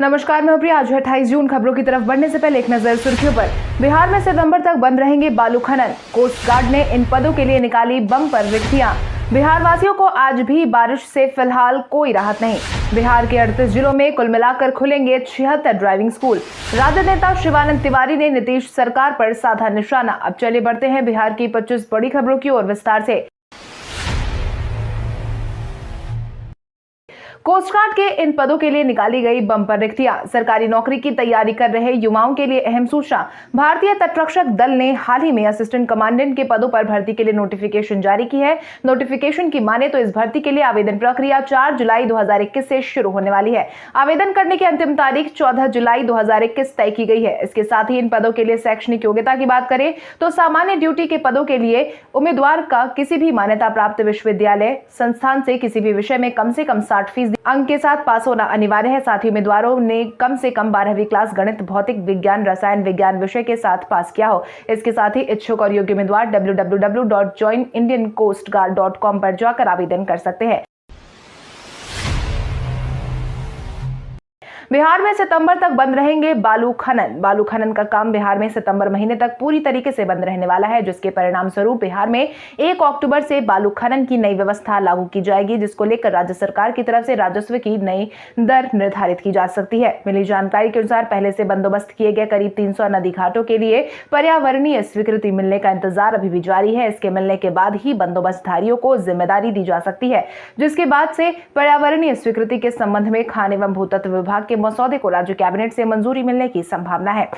नमस्कार, मैं प्रिया। आज 28 जून। खबरों की तरफ बढ़ने से पहले एक नजर सुर्खियों पर। बिहार में सितंबर तक बंद रहेंगे बालू खनन। कोस्ट गार्ड ने इन पदों के लिए निकाली बम्पर रिक्तियां। बिहार वासियों को आज भी बारिश से फिलहाल कोई राहत नहीं। बिहार के 38 जिलों में कुल मिलाकर खुलेंगे 76 ड्राइविंग स्कूल। राजद नेता शिवानंद तिवारी ने नीतीश सरकार पर साधा निशाना। अब चलिए बढ़ते हैं बिहार की 25 बड़ी खबरों की ओर विस्तार से। कोस्ट गार्ड के इन पदों के लिए निकाली गई बम्पर रिक्तियां। सरकारी नौकरी की तैयारी कर रहे युवाओं के लिए अहम सूचना। भारतीय तटरक्षक दल ने हाल ही में असिस्टेंट कमांडेंट के पदों पर भर्ती के लिए नोटिफिकेशन जारी की है। नोटिफिकेशन की माने तो इस भर्ती के लिए आवेदन प्रक्रिया 4 जुलाई 2021 से शुरू होने वाली है। आवेदन करने की अंतिम तारीख 14 जुलाई 2021 तय की गई है। इसके साथ ही इन पदों के लिए शैक्षणिक योग्यता की बात करें तो सामान्य ड्यूटी के पदों के लिए उम्मीदवार का किसी भी मान्यता प्राप्त विश्वविद्यालय संस्थान से किसी भी विषय में कम से कम 60% अंक के साथ पास होना अनिवार्य है। साथ ही उम्मीदवारों ने कम से कम 12वीं क्लास गणित, भौतिक विज्ञान, रसायन विज्ञान विषय के साथ पास किया हो। इसके साथ ही इच्छुक और योग्य उम्मीदवार www.joinindiancoastguard.com पर जाकर आवेदन कर सकते हैं। बिहार में सितंबर तक बंद रहेंगे बालू खनन। बालू खनन का काम बिहार में सितंबर महीने तक पूरी तरीके से बंद रहने वाला है, जिसके परिणाम स्वरूप बिहार में 1 अक्टूबर से बालू खनन की नई व्यवस्था लागू की जाएगी, जिसको लेकर राज्य सरकार की तरफ से राजस्व की नई दर निर्धारित की जा सकती है। मिली जानकारी के अनुसार पहले से बंदोबस्त किए गए करीब 300 नदी घाटों के लिए पर्यावरणीय स्वीकृति मिलने का इंतजार अभी भी जारी है। इसके मिलने के बाद ही बंदोबस्तधारियों को जिम्मेदारी दी जा सकती है, जिसके बाद से पर्यावरणीय स्वीकृति के संबंध में खान एवं भूतत्व विभाग के मसौदे को राज्य कैबिनेट से मंजूरी मिलने की संभावना है।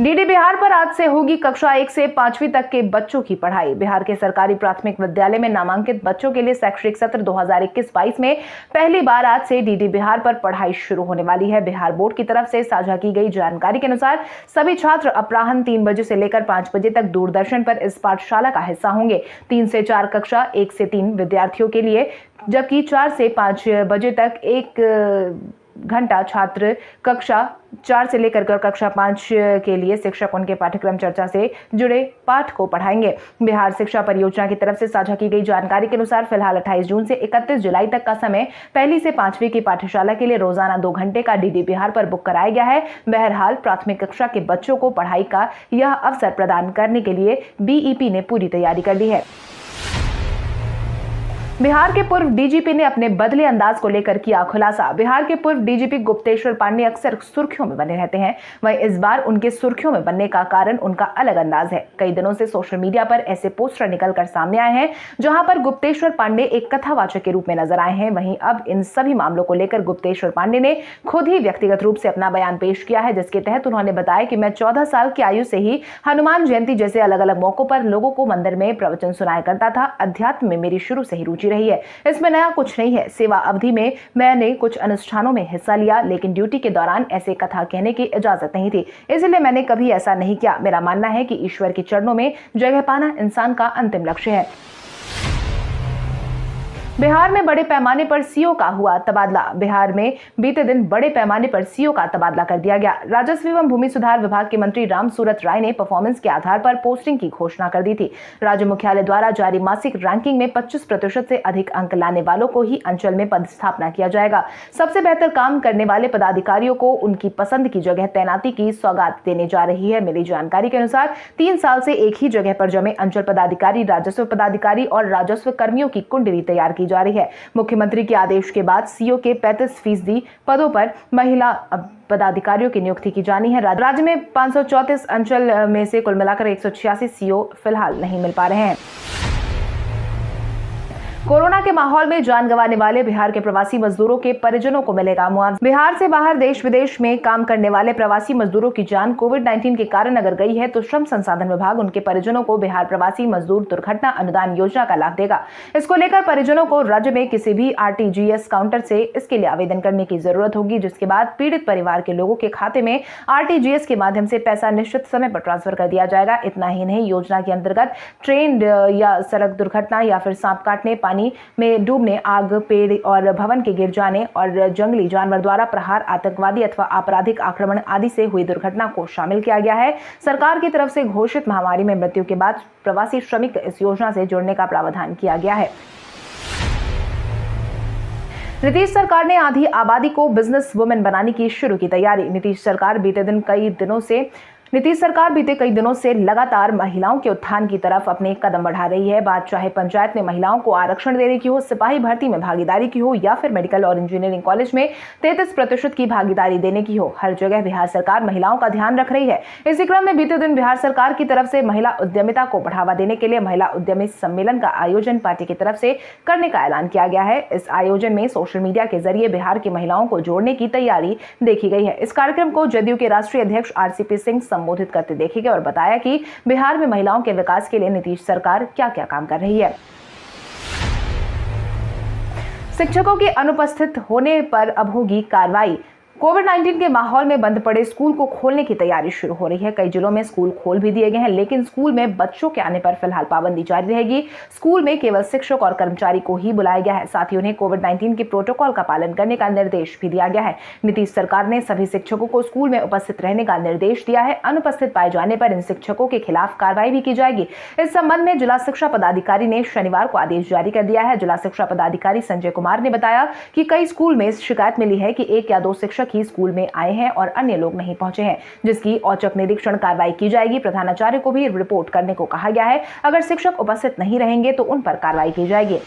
डीडी बिहार पर आज से होगी कक्षा 1 से 5वीं तक के बच्चों की पढ़ाई। बिहार के सरकारी प्राथमिक विद्यालय में नामांकित बच्चों के लिए शैक्षणिक सत्र 2021-22 में पहली बार आज से डीडी बिहार पर पढ़ाई शुरू होने वाली है। बिहार बोर्ड की तरफ से साझा की गई जानकारी के अनुसार सभी छात्र अपराह्न 3 बजे से लेकर 5 बजे तक दूरदर्शन पर इस पाठशाला का हिस्सा होंगे। 3 से 4 कक्षा 1 से 3 विद्यार्थियों के लिए, जबकि 4 से 5 बजे तक 1 घंटा छात्र कक्षा 4 से लेकर कक्षा 5 के लिए शिक्षक उनके पाठ्यक्रम चर्चा से जुड़े पाठ को पढ़ाएंगे। बिहार शिक्षा परियोजना की तरफ से साझा की गई जानकारी के अनुसार फिलहाल 28 जून से 31 जुलाई तक का समय पहली से 5वीं की पाठशाला के लिए रोजाना 2 घंटे का डीडी बिहार पर बुक कराया गया है। बहरहाल प्राथमिक कक्षा के बच्चों को पढ़ाई का यह अवसर प्रदान करने के लिए बीईपी ने पूरी तैयारी कर ली है। बिहार के पूर्व डीजीपी ने अपने बदले अंदाज को लेकर किया खुलासा। बिहार के पूर्व डीजीपी गुप्तेश्वर पांडे अक्सर सुर्खियों में बने रहते हैं। वहीं इस बार उनके सुर्खियों में बनने का कारण उनका अलग अंदाज है। कई दिनों से सोशल मीडिया पर ऐसे पोस्टर निकलकर सामने आए हैं जहां पर गुप्तेश्वर पांडे एक कथावाचक के रूप में नजर आए हैं। वहीं अब इन सभी मामलों को लेकर गुप्तेश्वर पांडे ने खुद ही व्यक्तिगत रूप से अपना बयान पेश किया है, जिसके तहत उन्होंने बताया कि मैं 14 साल की आयु से ही हनुमान जयंती जैसे अलग अलग मौकों पर लोगों को मंदिर में प्रवचन सुनाया करता था। अध्यात्म में मेरी शुरू से ही रुचि रही है। इसमें नया कुछ नहीं है। सेवा अवधि में मैंने कुछ अनुष्ठानों में हिस्सा लिया, लेकिन ड्यूटी के दौरान ऐसे कथा कहने की इजाजत नहीं थी, इसलिए मैंने कभी ऐसा नहीं किया। मेरा मानना है कि ईश्वर के चरणों में जगह पाना इंसान का अंतिम लक्ष्य है। बिहार में बड़े पैमाने पर सीओ का हुआ तबादला। बिहार में बीते दिन बड़े पैमाने पर सीओ का तबादला कर दिया गया। राजस्व एवं भूमि सुधार विभाग के मंत्री रामसूरत राय ने परफॉर्मेंस के आधार पर पोस्टिंग की घोषणा कर दी थी। राज्य मुख्यालय द्वारा जारी मासिक रैंकिंग में 25% से अधिक अंक लाने वालों को ही अंचल में पदस्थापना किया जाएगा। सबसे बेहतर काम करने वाले पदाधिकारियों को उनकी पसंद की जगह तैनाती की सौगात देने जा रही है। मिली जानकारी के अनुसार 3 साल से एक ही जगह पर जमे अंचल पदाधिकारी, राजस्व पदाधिकारी और राजस्व कर्मियों की कुंडली तैयार की जा रही है। मुख्यमंत्री के आदेश के बाद सीओ के 35% पदों पर महिला पदाधिकारियों की नियुक्ति की जानी है। राज्य में 534 अंचल में से कुल मिलाकर 186 सीओ फिलहाल नहीं मिल पा रहे हैं। कोरोना के माहौल में जान गंवाने वाले बिहार के प्रवासी मजदूरों के परिजनों को मिलेगा मुआवजा। बिहार से बाहर देश विदेश में काम करने वाले प्रवासी मजदूरों की जान कोविड-19 के कारण अगर गई है तो श्रम संसाधन विभाग उनके परिजनों को बिहार प्रवासी मजदूर दुर्घटना अनुदान योजना का लाभ देगा। इसको लेकर परिजनों को राज्य में किसी भी आरटीजीएस काउंटर से इसके लिए आवेदन करने की जरूरत होगी, जिसके बाद पीड़ित परिवार के लोगों के खाते में आरटीजीएस के माध्यम से पैसा निश्चित समय पर ट्रांसफर कर दिया जाएगा। इतना ही नहीं, योजना के अंतर्गत ट्रेन या सड़क दुर्घटना या फिर सांप काटने, पानी में डूबने, आग, पेड़ और भवन के गिर जाने और जंगली जानवर द्वारा प्रहार, आतंकवादी अथवा आपराधिक आक्रमण आदि से हुई दुर्घटना को शामिल किया गया है। सरकार की तरफ से घोषित महामारी में मृत्यु के बाद प्रवासी श्रमिक इस योजना से जुड़ने का प्रावधान किया गया है। नीतीश सरकार ने आधी आबादी को बिजनेस वुमेन बनाने की शुरू की तैयारी। नीतीश सरकार बीते कई दिनों से लगातार महिलाओं के उत्थान की तरफ अपने कदम बढ़ा रही है। बात चाहे पंचायत में महिलाओं को आरक्षण देने की हो, सिपाही भर्ती में भागीदारी की हो या फिर मेडिकल और इंजीनियरिंग कॉलेज में 33% की भागीदारी देने की हो, हर जगह बिहार सरकार महिलाओं का ध्यान रख रही है। इसी क्रम में बीते दिन बिहार सरकार की तरफ से महिला उद्यमिता को बढ़ावा देने के लिए महिला उद्यमी सम्मेलन का आयोजन पार्टी की तरफ से करने का ऐलान किया गया है। इस आयोजन में सोशल मीडिया के जरिए बिहार की महिलाओं को जोड़ने की तैयारी देखी गई है। इस कार्यक्रम को जदयू के राष्ट्रीय अध्यक्ष आरसीपी सिंह संबोधित करते देखे गए और बताया कि बिहार में महिलाओं के विकास के लिए नीतीश सरकार क्या-क्या काम कर रही है। शिक्षकों के अनुपस्थित होने पर अब होगी कार्रवाई। कोविड-19 के माहौल में बंद पड़े स्कूल को खोलने की तैयारी शुरू हो रही है। कई जिलों में स्कूल खोल भी दिए गए हैं, लेकिन स्कूल में बच्चों के आने पर फिलहाल पाबंदी जारी रहेगी। स्कूल में केवल शिक्षक और कर्मचारी को ही बुलाया गया है। साथ ही उन्हें कोविड-19 के प्रोटोकॉल का पालन करने का निर्देश भी दिया गया है। नीतीश सरकार ने सभी शिक्षकों को स्कूल में उपस्थित रहने का निर्देश दिया है। अनुपस्थित पाए जाने पर इन शिक्षकों के खिलाफ कार्रवाई भी की जाएगी। इस संबंध में जिला शिक्षा पदाधिकारी ने शनिवार को आदेश जारी कर दिया है। जिला शिक्षा पदाधिकारी संजय कुमार ने बताया कि कई स्कूल में शिकायत मिली है कि 1 या 2 शिक्षक ही स्कूल में आए हैं और अन्य लोग नहीं पहुंचे हैं, जिसकी औचक निरीक्षण कार्रवाई की जाएगी। प्रधानाचार्य को भी रिपोर्ट करने को कहा गया है। अगर शिक्षक उपस्थित नहीं रहेंगे तो उन पर कार्रवाई की जाएगी।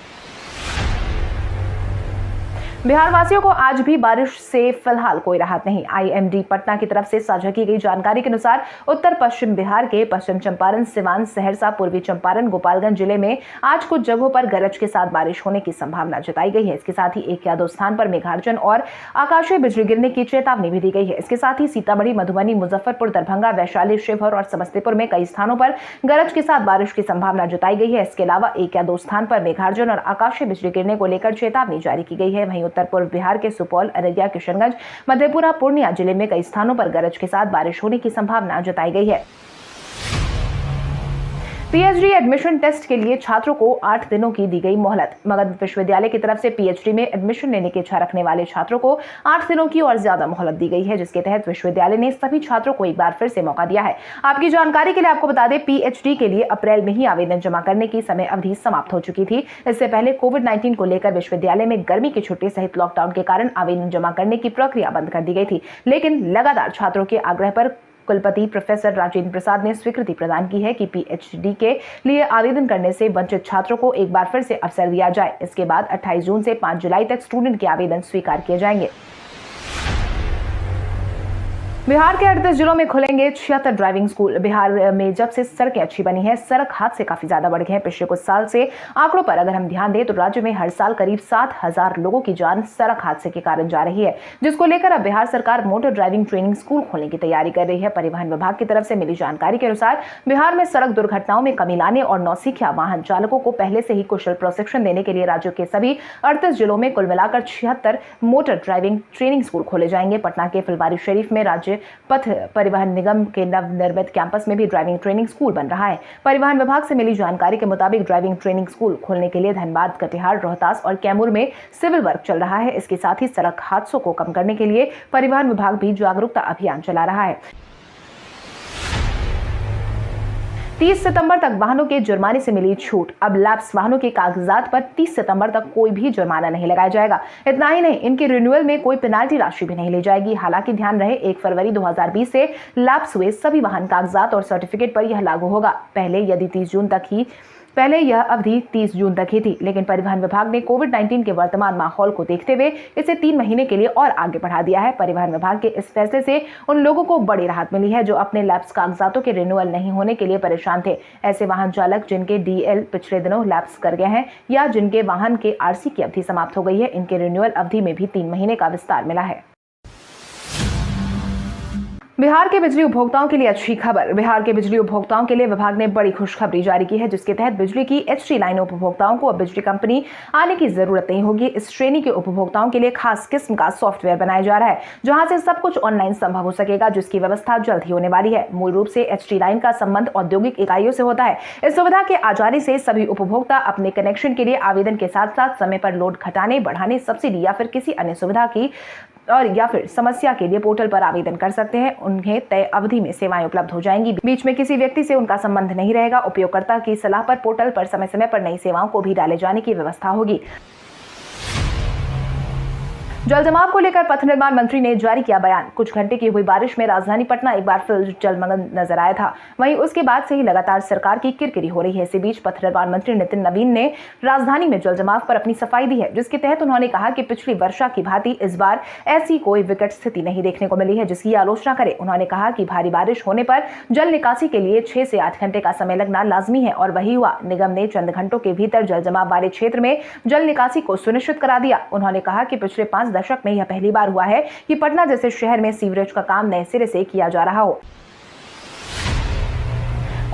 बिहार वासियों को आज भी बारिश से फिलहाल कोई राहत नहीं। आईएमडी पटना की तरफ से साझा की गई जानकारी के अनुसार उत्तर पश्चिम बिहार के पश्चिम चंपारण, सिवान, सहरसा, पूर्वी चंपारण, गोपालगंज जिले में आज कुछ जगहों पर गरज के साथ बारिश होने की संभावना जताई गई है। इसके साथ ही 1 या 2 स्थान पर मेघार्जन और आकाशीय बिजली गिरने की चेतावनी भी दी गई है। इसके साथ ही सीतामढ़ी, मधुबनी, मुजफ्फरपुर, दरभंगा, वैशाली, शिवहर और समस्तीपुर में कई स्थानों पर गरज के साथ बारिश की संभावना जताई गई है। इसके अलावा 1 या 2 स्थान पर मेघार्जन और आकाशीय बिजली गिरने को लेकर चेतावनी जारी की गई है। वहीं उत्तर पूर्व बिहार के सुपौल, अररिया, किशनगंज, मधेपुरा, पूर्णिया जिले में कई स्थानों पर गरज के साथ बारिश होने की संभावना जताई गई है। पीएचडी एडमिशन टेस्ट के लिए छात्रों को 8 दिनों की दी गई मोहलत। मगध विश्वविद्यालय की तरफ से पीएचडी में एडमिशन लेने की इच्छा रखने वाले छात्रों को 8 दिनों की और ज्यादा मोहलत दी गई है, जिसके तहत विश्वविद्यालय ने सभी छात्रों को एक बार फिर से मौका दिया है। आपकी जानकारी के लिए आपको बता दें, पीएचडी के लिए अप्रैल में ही आवेदन जमा करने की समय अवधि समाप्त हो चुकी थी। इससे पहले कोविड-19 को लेकर विश्वविद्यालय में गर्मी की छुट्टी सहित लॉकडाउन के कारण आवेदन जमा करने की प्रक्रिया बंद कर दी गई थी, लेकिन लगातार छात्रों के आग्रह पर कुलपति प्रोफेसर राजेंद्र प्रसाद ने स्वीकृति प्रदान की है कि पीएचडी के लिए आवेदन करने से वंचित छात्रों को एक बार फिर से अवसर दिया जाए। इसके बाद 28 जून से 5 जुलाई तक स्टूडेंट के आवेदन स्वीकार किए जाएंगे। बिहार के 38 जिलों में खुलेंगे 76 ड्राइविंग स्कूल। बिहार में जब से सड़कें अच्छी बनी हैं, सड़क हादसे काफी ज्यादा बढ़ गए हैं। पिछले कुछ साल से आंकड़ों पर अगर हम ध्यान दें तो राज्य में हर साल करीब 7,000 लोगों की जान सड़क हादसे के कारण जा रही है, जिसको लेकर अब बिहार सरकार मोटर ड्राइविंग ट्रेनिंग स्कूल खोलने की तैयारी कर रही है। परिवहन विभाग की तरफ से मिली जानकारी के अनुसार बिहार में सड़क दुर्घटनाओं में कमी लाने और नौसिखिया वाहन चालकों को पहले से ही कुशल प्रशिक्षण देने के लिए राज्य के सभी 38 जिलों में कुल मिलाकर 76 मोटर ड्राइविंग ट्रेनिंग स्कूल खोले जाएंगे। पटना के फुलवारी शरीफ में राज्य पथ परिवहन निगम के नवनिर्मित कैंपस में भी ड्राइविंग ट्रेनिंग स्कूल बन रहा है। परिवहन विभाग से मिली जानकारी के मुताबिक ड्राइविंग ट्रेनिंग स्कूल खोलने के लिए धनबाद, कटिहार, रोहतास और कैमूर में सिविल वर्क चल रहा है। इसके साथ ही सड़क हादसों को कम करने के लिए परिवहन विभाग भी जागरूकता अभियान चला रहा है। 30 सितंबर तक वाहनों के जुर्माने से मिली छूट। अब लैप्स वाहनों के कागजात पर 30 सितंबर तक कोई भी जुर्माना नहीं लगाया जाएगा। इतना ही नहीं, इनके रिन्यूअल में कोई पेनाल्टी राशि भी नहीं ली जाएगी। हालांकि ध्यान रहे, 1 फरवरी 2020 से लैप्स हुए सभी वाहन कागजात और सर्टिफिकेट पर यह लागू होगा। पहले यह अवधि 30 जून तक ही थी, लेकिन परिवहन विभाग ने कोविड-19 के वर्तमान माहौल को देखते हुए इसे 3 महीने के लिए और आगे बढ़ा दिया है। परिवहन विभाग के इस फैसले से उन लोगों को बड़ी राहत मिली है जो अपने लैप्स कागजातों के रिन्यूअल नहीं होने के लिए परेशान थे। ऐसे वाहन चालक जिनके डीएल पिछले दिनों लैप्स कर गए हैं या जिनके वाहन के आरसी की अवधि समाप्त हो गई है, इनके रिन्यूअल अवधि में भी 3 महीने का विस्तार मिला है। बिहार के बिजली उपभोक्ताओं के लिए अच्छी खबर। बिहार के बिजली उपभोक्ताओं के लिए विभाग ने बड़ी खुशखबरी जारी की है, जिसके तहत बिजली की एचटी लाइन उपभोक्ताओं को अब बिजली कंपनी आने की जरूरत नहीं होगी। इस श्रेणी के उपभोक्ताओं के लिए खास किस्म का सॉफ्टवेयर बनाया जा रहा है, जहां से सब कुछ ऑनलाइन संभव हो सकेगा, जिसकी व्यवस्था जल्द ही होने वाली है। मूल रूप से एचटी लाइन का संबंध औद्योगिक इकाइयों से होता है। इस सुविधा के आ जाने से सभी उपभोक्ता अपने कनेक्शन के लिए आवेदन के साथ साथ समय पर लोड घटाने, बढ़ाने, सब्सिडी या फिर किसी अन्य सुविधा की या फिर समस्या के लिए पोर्टल पर आवेदन कर सकते हैं। उन्हें तय अवधि में सेवाएं उपलब्ध हो जाएंगी। बीच में किसी व्यक्ति से उनका संबंध नहीं रहेगा। उपयोगकर्ता की सलाह पर पोर्टल पर समय समय पर नई सेवाओं को भी डाले जाने की व्यवस्था होगी। जल जमाव को लेकर पथ निर्माण मंत्री ने जारी किया बयान। कुछ घंटे की हुई बारिश में राजधानी पटना एक बार फिर जलमग्न नजर आया था। वहीं उसके बाद से ही लगातार सरकार की किरकिरी हो रही है। इसी बीच पथ निर्माण मंत्री नितिन नवीन ने राजधानी में जल जमाव पर अपनी सफाई दी है, जिसके तहत उन्होंने कहा कि पिछली वर्षा की भांति इस बार ऐसी कोई विकट स्थिति नहीं देखने को मिली है जिसकी आलोचना करे। उन्होंने कहा कि भारी बारिश होने पर जल निकासी के लिए 6 से 8 घंटे का समय लगना लाजमी है और वही हुआ। निगम ने चंद घंटों के भीतर जल जमाव वाले क्षेत्र में जल निकासी को सुनिश्चित करा दिया। उन्होंने कहा कि पिछले 5 दशक में यह पहली बार हुआ है कि पटना जैसे शहर में सीवरेज का काम नए सिरे से किया जा रहा हो।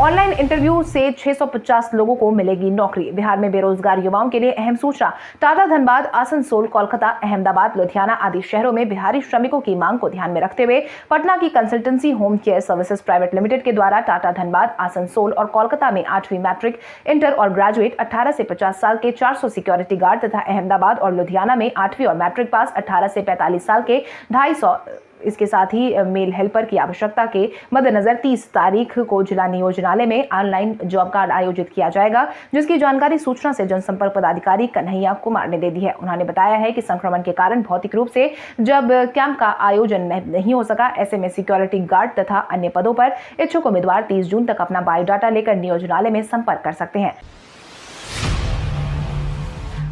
ऑनलाइन इंटरव्यू से 650 लोगों को मिलेगी नौकरी। बिहार में बेरोजगार युवाओं के लिए अहम सूचना। टाटा, धनबाद, आसनसोल, कोलकाता, अहमदाबाद, लुधियाना आदि शहरों में बिहारी श्रमिकों की मांग को ध्यान में रखते हुए पटना की consultancy home care services private limited के द्वारा टाटा, धनबाद, आसनसोल और कोलकाता में 8वीं मैट्रिक, इंटर और ग्रेजुएट 18 से 50 साल के 400 सिक्योरिटी गार्ड तथा अहमदाबाद और लुधियाना में 8वीं और मैट्रिक पास 18 से 45 साल के 250। इसके साथ ही मेल हेल्पर की आवश्यकता के मद्देनजर 30 तारीख को जिला नियोजनालय में ऑनलाइन जॉब कार्ड आयोजित किया जाएगा, जिसकी जानकारी सूचना से जनसंपर्क पदाधिकारी कन्हैया कुमार ने दे दी है। उन्होंने बताया है कि संक्रमण के कारण भौतिक रूप से जब कैंप का आयोजन नहीं हो सका, ऐसे में सिक्योरिटी गार्ड तथा अन्य पदों पर इच्छुक उम्मीदवार 30 जून तक अपना बायोडाटा लेकर नियोजनालय में संपर्क कर सकते हैं।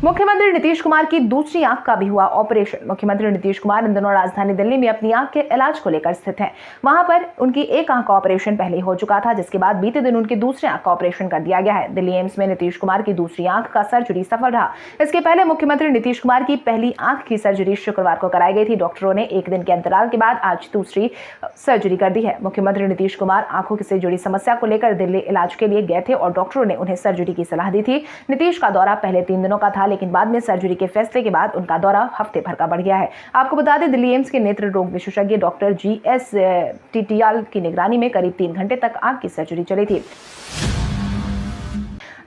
मुख्यमंत्री नीतीश कुमार की दूसरी आंख का भी हुआ ऑपरेशन। मुख्यमंत्री नीतीश कुमार इन दिनों राजधानी दिल्ली में अपनी आंख के इलाज को लेकर स्थित हैं। वहां पर उनकी एक आंख का ऑपरेशन पहले हो चुका था, जिसके बाद बीते दिन उनकी दूसरी आंख का ऑपरेशन कर दिया गया है। दिल्ली एम्स में नीतीश कुमार की दूसरी आंख का सर्जरी सफल रहा। इसके पहले मुख्यमंत्री नीतीश कुमार की पहली आंख की सर्जरी शुक्रवार को कराई गई थी। डॉक्टरों ने एक दिन के अंतराल के बाद आज दूसरी सर्जरी कर दी है। मुख्यमंत्री नीतीश कुमार आंखों से जुड़ी समस्या को लेकर दिल्ली इलाज के लिए गए थे और डॉक्टरों ने उन्हें सर्जरी की सलाह दी थी। नीतीश का दौरा पहले 3 दिनों का था, लेकिन बाद में सर्जरी के फैसले के बाद उनका दौरा हफ्ते भर का बढ़ गया है। आपको बता दें, दिल्ली एम्स के नेत्र रोग विशेषज्ञ डॉक्टर GS टिटियाल की निगरानी में करीब 3 घंटे तक आंख की सर्जरी चली थी।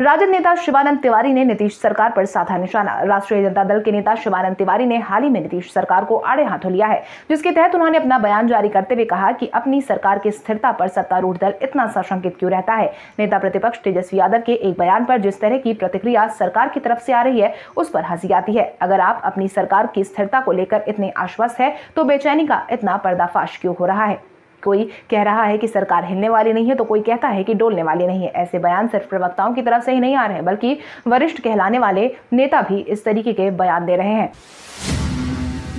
राजद नेता शिवानंद तिवारी ने नीतीश सरकार पर साधा निशाना। राष्ट्रीय जनता दल के नेता शिवानंद तिवारी ने हाल ही में नीतीश सरकार को आड़े हाथों लिया है, जिसके तहत उन्होंने अपना बयान जारी करते हुए कहा कि अपनी सरकार की स्थिरता पर सत्तारूढ़ दल इतना सशंकित क्यों रहता है। नेता प्रतिपक्ष तेजस्वी यादव के एक बयान पर जिस तरह की प्रतिक्रिया सरकार की तरफ से आ रही है, उस पर हंसी आती है। अगर आप अपनी सरकार की स्थिरता को लेकर इतने आश्वस्त है तो बेचैनी का इतना पर्दाफाश क्यों हो रहा है। कोई कह रहा है कि सरकार हिलने वाली नहीं है तो कोई कहता है कि डोलने वाली नहीं है। ऐसे बयान सिर्फ प्रवक्ताओं की तरफ से ही नहीं आ रहे हैं, बल्कि वरिष्ठ कहलाने वाले नेता भी इस तरीके के बयान दे रहे हैं।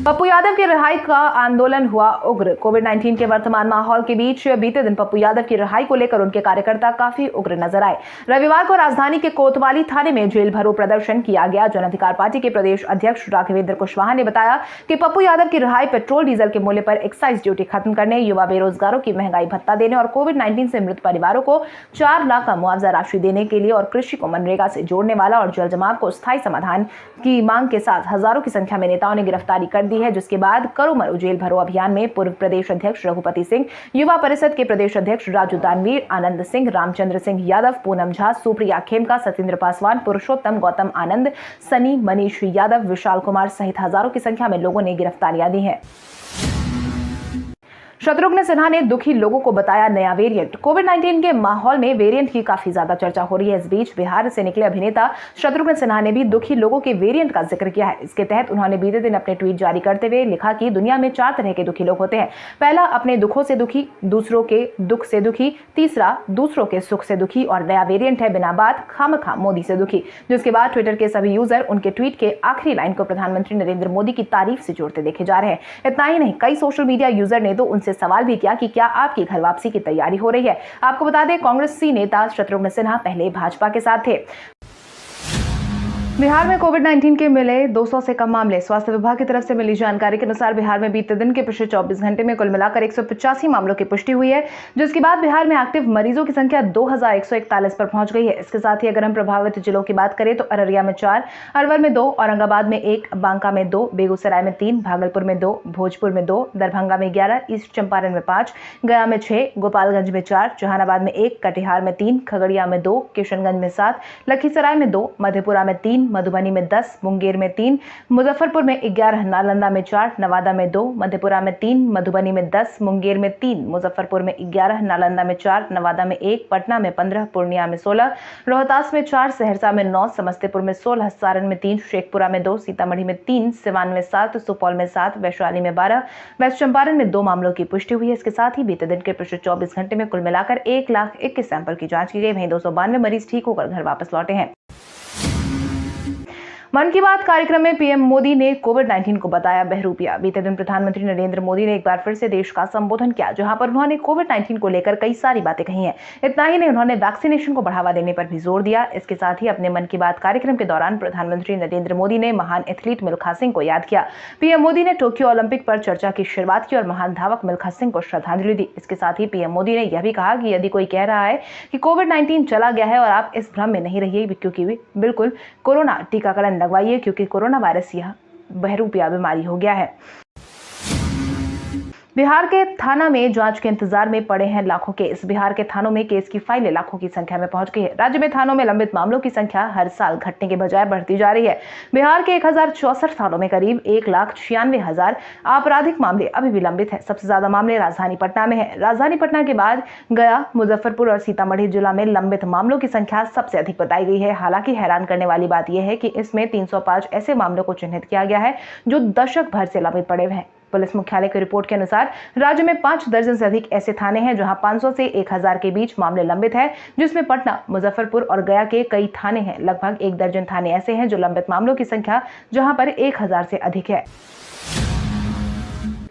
पप्पू यादव की रिहाई का आंदोलन हुआ उग्र। कोविड-19 के वर्तमान माहौल के बीच बीते दिन पप्पू यादव की रिहाई को लेकर उनके कार्यकर्ता काफी उग्र नजर आए। रविवार को राजधानी के कोतवाली थाने में जेल भरो प्रदर्शन किया गया। जन अधिकार पार्टी के प्रदेश अध्यक्ष राघवेंद्र कुशवाहा ने बताया कि पप्पू यादव की रिहाई पेट्रोल डीजल के मूल्य पर एक्साइज ड्यूटी खत्म करने, युवा बेरोजगारों की महंगाई भत्ता देने और कोविड-19 से मृत परिवारों को 4 लाख का मुआवजा राशि देने के लिए और कृषि को मनरेगा से जोड़ने वाला और जल जमाव को स्थायी समाधान की मांग के साथ हजारों की संख्या में नेताओं ने गिरफ्तारी कर दी है। जिसके बाद करो मरो जेल भरो अभियान में पूर्व प्रदेश अध्यक्ष रघुपति सिंह, युवा परिषद के प्रदेश अध्यक्ष राजू दानवीर, आनंद सिंह, रामचंद्र सिंह यादव, पूनम झा, सुप्रिया खेमका, सत्येंद्र पासवान, पुरुषोत्तम, गौतम आनंद, सनी, मनीष यादव, विशाल कुमार सहित हजारों की संख्या में लोगों ने गिरफ्तारियां दी हैं। शत्रुघ्न सिन्हा ने दुखी लोगों को बताया नया वेरिएंट। कोविड-19 के माहौल में वेरिएंट की काफी ज्यादा चर्चा हो रही है। इस बीच बिहार से निकले अभिनेता शत्रुघ्न सिन्हा ने भी दुखी लोगों के वेरिएंट का जिक्र किया है। इसके तहत उन्होंने बीते दिन अपने ट्वीट जारी करते हुए लिखा कि दुनिया में 4 तरह के दुखी लोग होते हैं। पहला अपने दुखों से दुखी, दूसरों के दुख से दुखी, तीसरा दूसरों के सुख से दुखी और नया वेरिएंट है बिना बात खामखा मोदी से दुखी। जिसके बाद ट्विटर के सभी यूजर उनके ट्वीट के आखिरी लाइन को प्रधानमंत्री नरेंद्र मोदी की तारीफ से जोड़ते देखे जा रहे हैं। इतना ही नहीं, कई सोशल मीडिया यूजर ने तो उनसे सवाल भी किया कि क्या आपकी घर वापसी की तैयारी हो रही है। आपको बता दें, कांग्रेसी नेता शत्रुघ्न सिन्हा पहले भाजपा के साथ थे। बिहार में कोविड-19 के मिले 200 से कम मामले। स्वास्थ्य विभाग की तरफ से मिली जानकारी के अनुसार बिहार में बीते दिन के पिछले 24 घंटे में कुल मिलाकर 185 मामलों की पुष्टि हुई है, जिसके बाद बिहार में एक्टिव मरीजों की संख्या 2141 पर पहुंच गई है। इसके साथ ही अगर हम प्रभावित जिलों की बात करें तो अररिया में 4, अलवर में 2, औरंगाबाद में 1, बांका में 2, बेगूसराय में 3, भागलपुर में 2, भोजपुर में 2, दरभंगा में 11, ईस्ट चंपारण में 5, गया में 6, गोपालगंज में 4, जहानाबाद में 1, कटिहार में 3, खगड़िया में 2, किशनगंज में 7, लखीसराय में 2, मधेपुरा में 3, मधुबनी में 10, मुंगेर में 3, मुजफ्फरपुर में 11, नालंदा में 4, नवादा में 2, मधेपुरा में 3, मधुबनी में 10, मुंगेर में 3, मुजफ्फरपुर में 11, नालंदा में 4, नवादा में 1, पटना में 15, पूर्णिया में 16, रोहतास में 4, सहरसा में 9, समस्तीपुर में 16, सारण में 3, शेखपुरा में 2, सीतामढ़ी में 3, सिवान में 7, सुपौल में 7, वैशाली में 12, वेस्ट चंपारण में 2 मामलों की पुष्टि हुई है। इसके साथ ही बीते दिन के पिछले 24 घंटे में कुल मिलाकर 1,21,000 सैंपल की जांच की गई। वहीं 292 मरीज ठीक होकर घर वापस लौटे हैं। मन की बात कार्यक्रम में पीएम मोदी ने कोविड-19 को बताया बहरूपिया। बीते दिन प्रधानमंत्री नरेंद्र मोदी ने एक बार फिर से देश का संबोधन किया, जहां पर उन्होंने कोविड-19 को लेकर कई सारी बातें कही हैं। इतना ही नहीं, उन्होंने वैक्सीनेशन को बढ़ावा देने पर भी जोर दिया। इसके साथ ही अपने मन की बात कार्यक्रम के दौरान प्रधानमंत्री नरेंद्र मोदी ने महान एथलीट मिल्खा सिंह को याद किया। पीएम मोदी ने टोक्यो ओलंपिक पर चर्चा की शुरुआत की और महान धावक मिल्खा सिंह को श्रद्धांजलि दी। इसके साथ ही पीएम मोदी ने यह भी कहा कि यदि कोई कह रहा है कि कोविड-19 चला गया है और आप इस भ्रम में नहीं रहिए, क्योंकि बिल्कुल कोरोना टीकाकरण लगवाइए, क्योंकि कोरोना वायरस यह बहरूपिया बीमारी हो गया है। बिहार के थाना में जांच के इंतजार में पड़े हैं लाखों केस। बिहार के थानों में केस की फाइलें लाखों की संख्या में पहुंच गई है। राज्य में थानों में लंबित मामलों की संख्या हर साल घटने के बजाय बढ़ती जा रही है। बिहार के 1064 थानों में करीब 1,96,000 आपराधिक मामले अभी भी लंबित हैं। सबसे ज्यादा मामले राजधानी पटना में है। राजधानी पटना के बाद गया, मुजफ्फरपुर और सीतामढ़ी जिला में लंबित मामलों की संख्या सबसे अधिक बताई गई है। हालांकि हैरान करने वाली बात यह है कि इसमें 305 ऐसे मामलों को चिन्हित किया गया है जो दशक भर से लंबित पड़े हुए हैं। पुलिस मुख्यालय की रिपोर्ट के अनुसार राज्य में 5 दर्जन से अधिक ऐसे थाने हैं जहां 500 से 1,000 के बीच मामले लंबित हैं, जिसमें पटना, मुजफ्फरपुर और गया के कई थाने हैं। लगभग 1 दर्जन थाने ऐसे हैं जो लंबित मामलों की संख्या जहां पर 1,000 से अधिक है।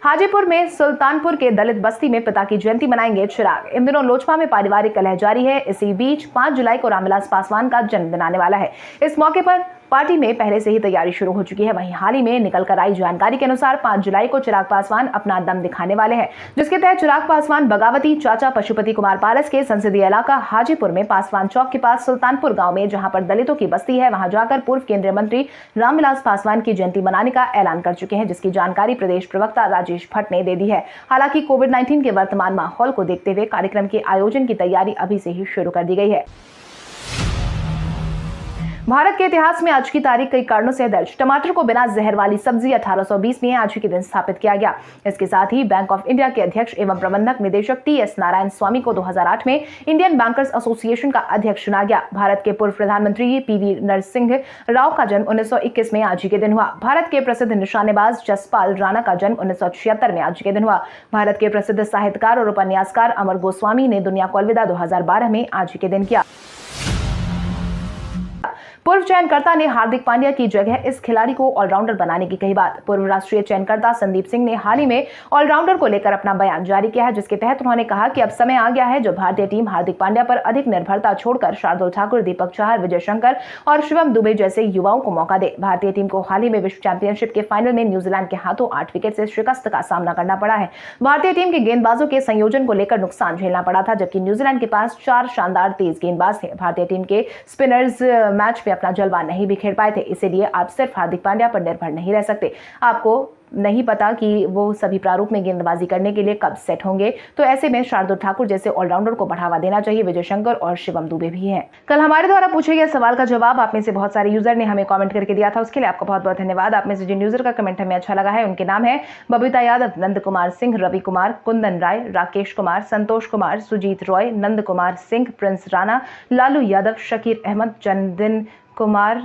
हाजीपुर में सुल्तानपुर के दलित बस्ती में पिता की जयंती मनाएंगे चिराग। इन दिनों लोजपा में पारिवारिक कलह जारी है। इसी बीच 5 जुलाई को रामविलास पासवान का जन्मदिन आने वाला है। इस मौके पर पार्टी में पहले से ही तैयारी शुरू हो चुकी है। वहीं हाल ही में निकल कर आई जानकारी के अनुसार 5 जुलाई को चिराग पासवान अपना दम दिखाने वाले हैं, जिसके तहत चिराग पासवान बगावती चाचा पशुपति कुमार पारस के संसदीय इलाका हाजीपुर में पासवान चौक के पास सुल्तानपुर गांव में, जहां पर दलितों की बस्ती है, वहां जाकर पूर्व केंद्रीय मंत्री रामविलास पासवान की जयंती मनाने का ऐलान कर चुके हैं, जिसकी जानकारी प्रदेश प्रवक्ता राजेश भट्ट ने दे दी है। हालांकि कोविड-19 के वर्तमान माहौल को देखते हुए कार्यक्रम के आयोजन की तैयारी अभी से ही शुरू कर दी गई है। भारत के इतिहास में आज की तारीख कई कारणों से दर्ज। टमाटर को बिना जहर वाली सब्जी 1820 में आज के दिन स्थापित किया गया। इसके साथ ही बैंक ऑफ इंडिया के अध्यक्ष एवं प्रबंधक निदेशक टी.एस. नारायण स्वामी को 2008 में इंडियन बैंकर्स एसोसिएशन का अध्यक्ष चुना गया। भारत के पूर्व प्रधानमंत्री पी.वी. नरसिंह राव का जन्म 1921 में आज के दिन हुआ। भारत के प्रसिद्ध निशानेबाज जसपाल राणा का जन्म 1976 में आज के दिन हुआ। भारत के प्रसिद्ध साहित्यकार और उपन्यासकार अमर गोस्वामी ने दुनिया को अलविदा 2012 में आज के दिन किया। पूर्व चयनकर्ता ने हार्दिक पांड्या की जगह इस खिलाड़ी को ऑलराउंडर बनाने की कही बात। पूर्व राष्ट्रीय चयनकर्ता संदीप सिंह ने हाल ही में ऑलराउंडर को लेकर अपना बयान जारी किया है, जिसके तहत उन्होंने कहा कि अब समय आ गया है जो भारतीय टीम हार्दिक पांड्या पर अधिक निर्भरता छोड़कर शार्दुल ठाकुर, दीपक चाहर, विजय शंकर और शिवम दुबे जैसे युवाओं को मौका दे। भारतीय टीम को हाल ही में विश्व चैंपियनशिप के फाइनल में न्यूजीलैंड के हाथों 8 विकेट से शिकस्त का सामना करना पड़ा है। भारतीय टीम के गेंदबाजों के संयोजन को लेकर नुकसान झेलना पड़ा था, जबकि न्यूजीलैंड के पास 4 शानदार तेज गेंदबाज थे। भारतीय टीम के स्पिनर्स मैच में अपना जलवा नहीं बिखेर पाए थे, इसीलिए आप सिर्फ हार्दिक पांड्या पर निर्भर नहीं रह सकते। आपको नहीं पता कि वो सभी प्रारूप में गेंदबाजी करने के लिए कब सेट होंगे, तो ऐसे में शार्दुल ठाकुर जैसे ऑलराउंडर को बढ़ावा देना चाहिए। विजय शंकर और शिवम दुबे भी हैं। कल हमारे द्वारा पूछे गए सवाल का जवाब आप में से बहुत सारे यूजर ने हमें कमेंट करके दिया था, उसके लिए आपका बहुत बहुत धन्यवाद। आप में से जिन यूजर का कमेंट हमें अच्छा लगा है उनके नाम है बबीता यादव, नंद कुमार सिंह, रवि कुमार, कुंदन राय, राकेश कुमार, संतोष कुमार, सुजीत रॉय, नंद कुमार सिंह, प्रिंस राणा, लालू यादव, शकीर अहमद, जन्मदिन कुमार,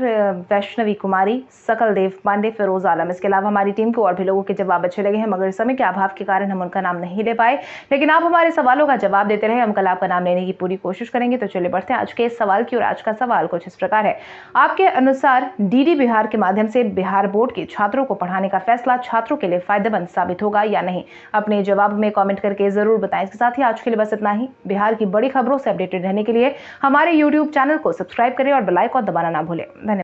वैष्णवी कुमारी, सकल देव पांडे, फिरोज आलम। इसके अलावा हमारी टीम को और भी लोगों के जवाब अच्छे लगे हैं, मगर समय के अभाव के कारण हम उनका नाम नहीं ले पाए, लेकिन आप हमारे सवालों का जवाब देते रहे। हम कल आपका नाम लेने की पूरी कोशिश करेंगे। तो चलिए बढ़ते हैं आज के इस सवाल की ओर। आज का सवाल कुछ इस प्रकार है, आपके अनुसार डीडी बिहार के माध्यम से बिहार बोर्ड के छात्रों को पढ़ाने का फैसला छात्रों के लिए फायदेमंद साबित होगा या नहीं? अपने जवाब में कॉमेंट करके जरूर बताएं। इसके साथ ही आज के लिए बस इतना ही। बिहार की बड़ी खबरों से अपडेटेड रहने के लिए हमारे यूट्यूब चैनल को सब्सक्राइब करें और बेल आइकन दबाना ना भूलें। धन्यवाद।